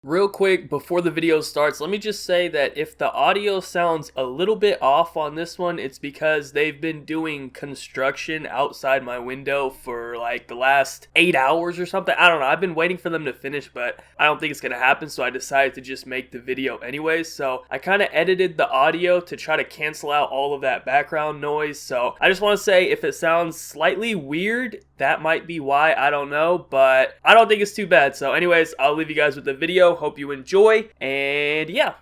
Real quick, before the video starts, let me just say that if the audio sounds a little bit off on this one, it's because they've been doing construction outside my window for like the last 8 hours or something. I don't know. I've been waiting for them to finish, but I don't think it's going to happen, so I decided to just make the video anyways. So I kind of edited the audio to try to cancel out all of that background noise. So I just want to say if it sounds slightly weird, that might be why, I don't know, but I don't think it's too bad. So anyways, I'll leave you guys with the video. Hope you enjoy, and yeah.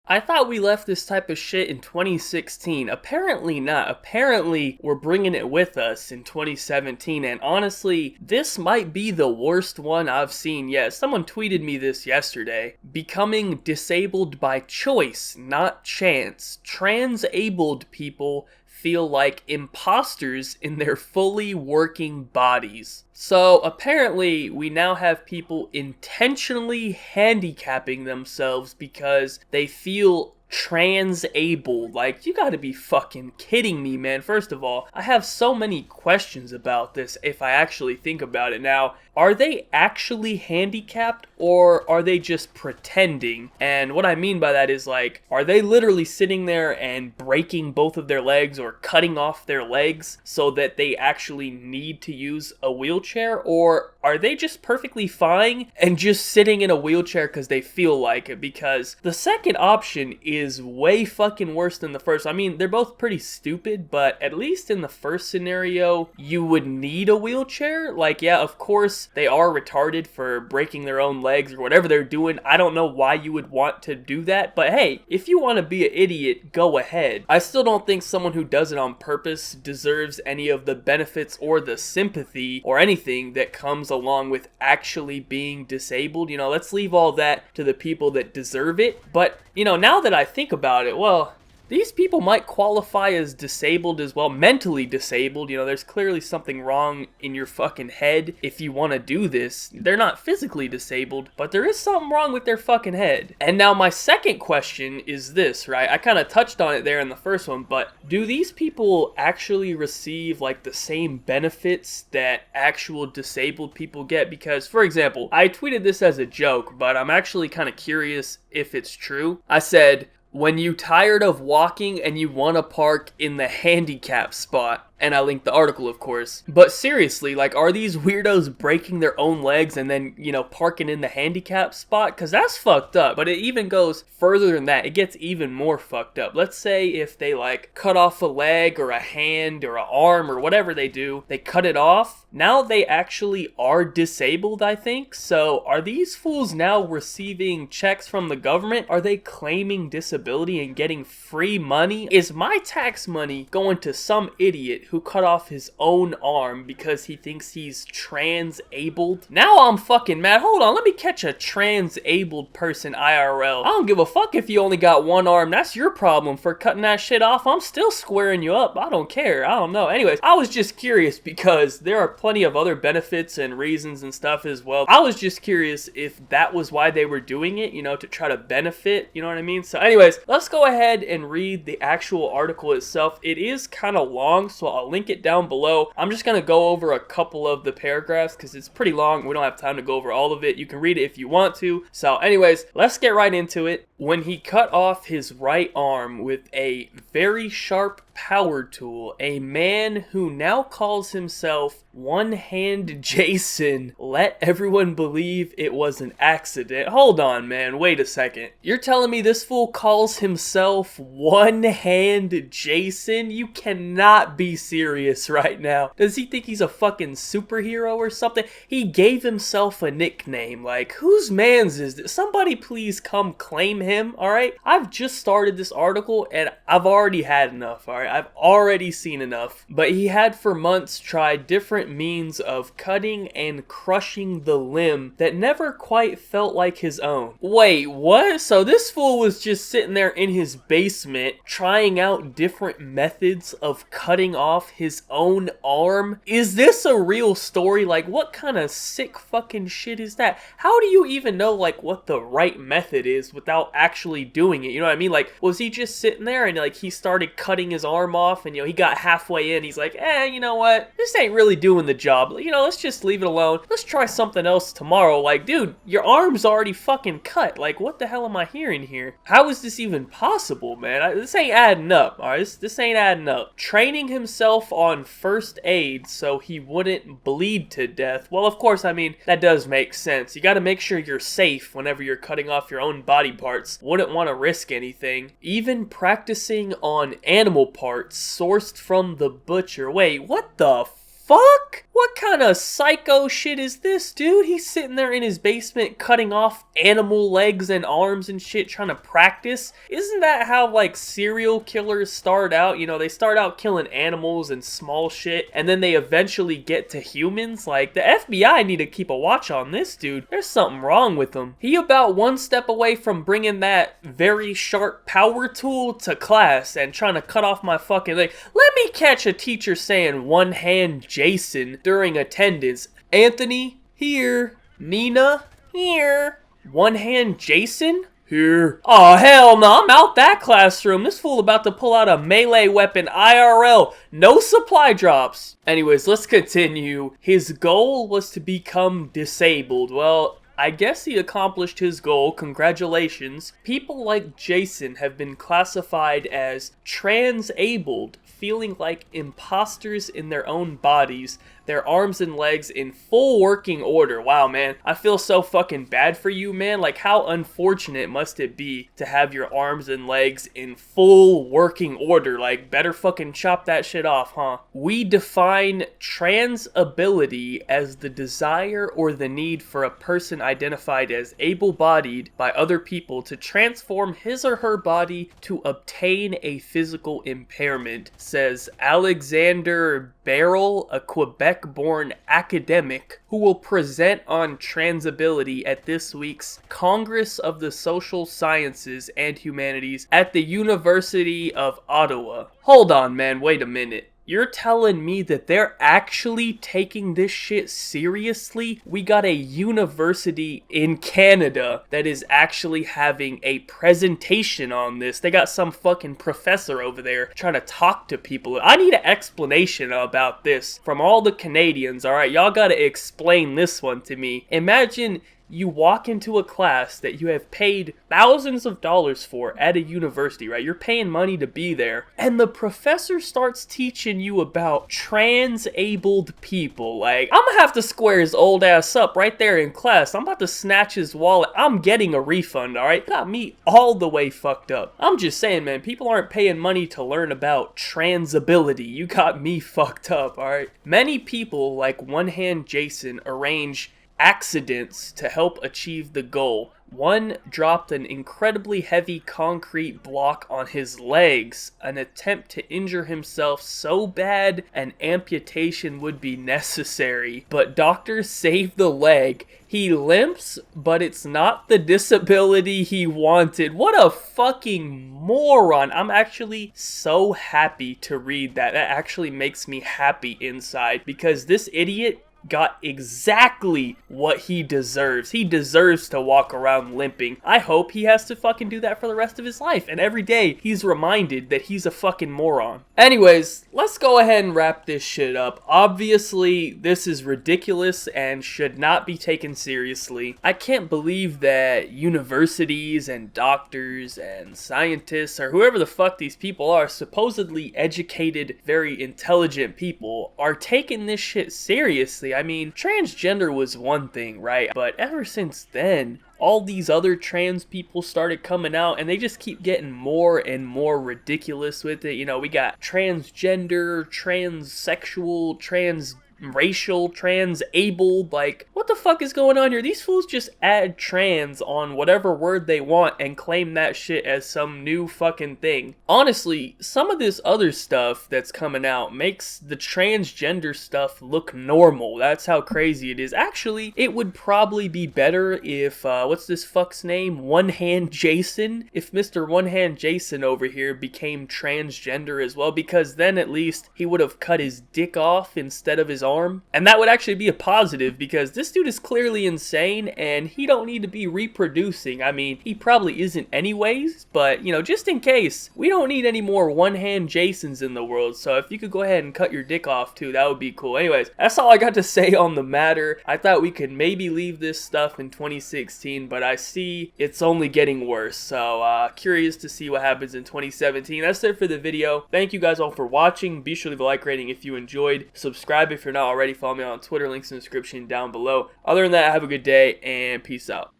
I thought we left this type of shit in 2016. Apparently not. Apparently we're bringing it with us in 2017, and honestly, this might be the worst one I've seen yet. Someone tweeted me this yesterday. Becoming disabled by choice, not chance. Trans-abled people feel like imposters in their fully working bodies. So apparently we now have people intentionally handicapping themselves because they feel trans-abled. Like, you gotta be fucking kidding me, man. First of all, I have so many questions about this if I actually think about it. Now, are they actually handicapped or are they just pretending? And what I mean by that is, like, are they literally sitting there and breaking both of their legs or cutting off their legs so that they actually need to use a wheelchair? Or are they just perfectly fine and just sitting in a wheelchair because they feel like it? Because the second option is way fucking worse than the first. I mean, they're both pretty stupid, but at least in the first scenario, you would need a wheelchair. Like, yeah, of course, they are retarded for breaking their own legs or whatever they're doing. I don't know why you would want to do that, but hey, if you want to be an idiot, go ahead. I still don't think someone who does it on purpose deserves any of the benefits or the sympathy or anything that comes along with actually being disabled. You know, let's leave all that to the people that deserve it. But, you know, now that I think about it, well, these people might qualify as disabled as well, mentally disabled. You know, there's clearly something wrong in your fucking head if you want to do this. They're not physically disabled, but there is something wrong with their fucking head. And now my second question is this, right? I kind of touched on it there in the first one, but do these people actually receive like the same benefits that actual disabled people get? Because, for example, I tweeted this as a joke, but I'm actually kind of curious if it's true. I said, when you tired of walking and you want to park in the handicap spot. And I linked the article, of course. But seriously, like, are these weirdos breaking their own legs and then, you know, parking in the handicap spot? Because that's fucked up. But it even goes further than that. It gets even more fucked up. Let's say if they, like, cut off a leg or a hand or an arm or whatever they do, they cut it off. Now they actually are disabled, I think. So are these fools now receiving checks from the government? Are they claiming disability and getting free money? Is my tax money going to some idiot who cut off his own arm because he thinks he's trans-abled? Now I'm fucking mad. Hold on, let me catch a trans-abled person IRL. I don't give a fuck if you only got one arm. That's your problem for cutting that shit off. I'm still squaring you up. I don't care. I don't know. Anyways, I was just curious because there are plenty of other benefits and reasons and stuff as well. I was just curious if that was why they were doing it, you know, to try to benefit, you know what I mean? So anyways, let's go ahead and read the actual article itself. It is kind of long, so I'll link it down below. I'm just going to go over a couple of the paragraphs because it's pretty long. We don't have time to go over all of it. You can read it if you want to. So anyways, let's get right into it. When he cut off his right arm with a very sharp power tool, a man who now calls himself One Hand Jason let everyone believe it was an accident. Hold on, man. Wait a second. You're telling me this fool calls himself One Hand Jason? You cannot be serious right now. Does he think he's a fucking superhero or something? He gave himself a nickname. Like, whose man's is this? Somebody please come claim him, alright? I've just started this article and I've already had enough, alright? I've already seen enough. But he had for months tried different means of cutting and crushing the limb that never quite felt like his own. Wait, what? So this fool was just sitting there in his basement trying out different methods of cutting off his own arm? Is this a real story? Like, what kind of sick fucking shit is that? How do you even know, like, what the right method is without actually doing it. You know what I mean? Like, was he just sitting there and like he started cutting his arm off and, you know, he got halfway in. He's like, you know what? This ain't really doing the job. You know, let's just leave it alone. Let's try something else tomorrow. Like, dude, your arm's already fucking cut. Like, what the hell am I hearing here? How is this even possible, man? This ain't adding up, all right? This ain't adding up. Training himself on first aid so he wouldn't bleed to death. Well, of course, I mean, that does make sense. You got to make sure you're safe whenever you're cutting off your own body parts. Wouldn't want to risk anything. Even practicing on animal parts sourced from the butcher. Wait, what the fuck? What kind of psycho shit is this, dude? He's sitting there in his basement cutting off animal legs and arms and shit, trying to practice. Isn't that how, like, serial killers start out? You know, they start out killing animals and small shit, and then they eventually get to humans? Like, the FBI need to keep a watch on this dude. There's something wrong with him. He about one step away from bringing that very sharp power tool to class and trying to cut off my fucking leg. Let me catch a teacher saying one hand Jason during attendance. Anthony, here. Nina, here. One hand Jason? Here. Oh, hell no, I'm out that classroom. This fool about to pull out a melee weapon IRL. No supply drops. Anyways, let's continue. His goal was to become disabled. Well, I guess he accomplished his goal. Congratulations. People like Jason have been classified as transabled, feeling like imposters in their own bodies, their arms and legs in full working order. Wow, man. I feel so fucking bad for you, man. Like, how unfortunate must it be to have your arms and legs in full working order? Like, better fucking chop that shit off, huh? We define transability as the desire or the need for a person identified as able-bodied by other people to transform his or her body to obtain a physical impairment, says Alexander Barrel, a Quebec-born academic who will present on transability at this week's Congress of the Social Sciences and Humanities at the University of Ottawa. Hold on, man, wait a minute. You're telling me that they're actually taking this shit seriously? We got a university in Canada that is actually having a presentation on this. They got some fucking professor over there trying to talk to people. I need an explanation about this from all the Canadians, alright? Y'all gotta explain this one to me. Imagine you walk into a class that you have paid thousands of dollars for at a university, right? You're paying money to be there. And the professor starts teaching you about transabled people. Like, I'm gonna have to square his old ass up right there in class. I'm about to snatch his wallet. I'm getting a refund, alright? Got me all the way fucked up. I'm just saying, man, people aren't paying money to learn about transability. You got me fucked up, alright? Many people, like One Hand Jason, arrange accidents to help achieve the goal. One dropped an incredibly heavy concrete block on his legs, an attempt to injure himself so bad an amputation would be necessary. But doctors saved the leg. He limps, but it's not the disability he wanted. What a fucking moron. I'm actually so happy to read that. That actually makes me happy inside, because this idiot got exactly what he deserves. He deserves to walk around limping. I hope he has to fucking do that for the rest of his life, and every day he's reminded that he's a fucking moron. Anyways, let's go ahead and wrap this shit up. Obviously, this is ridiculous and should not be taken seriously. I can't believe that universities and doctors and scientists, or whoever the fuck these people are, supposedly educated, very intelligent people, are taking this shit seriously. I mean, transgender was one thing, right? But ever since then, all these other trans people started coming out, and they just keep getting more and more ridiculous with it. You know, we got transgender, transsexual, transracial, transabled. Like, what the fuck is going on here? These fools just add trans on whatever word they want and claim that shit as some new fucking thing. Honestly, some of this other stuff that's coming out makes the transgender stuff look normal. That's how crazy it is. Actually, it would probably be better if, what's this fuck's name? One Hand Jason? If Mr. One Hand Jason over here became transgender as well, because then at least he would have cut his dick off instead of his arm. And that would actually be a positive because this dude is clearly insane and he don't need to be reproducing. I mean, he probably isn't anyways, but you know, just in case, we don't need any more one-hand Jasons in the world. So if you could go ahead and cut your dick off too, that would be cool. Anyways, that's all I got to say on the matter. I thought we could maybe leave this stuff in 2016, but I see it's only getting worse. So curious to see what happens in 2017. That's it for the video. Thank you guys all for watching. Be sure to leave a like rating if you enjoyed. Subscribe if you're not already. Follow me on Twitter. Links in the description down below. Other than that, have a good day and peace out.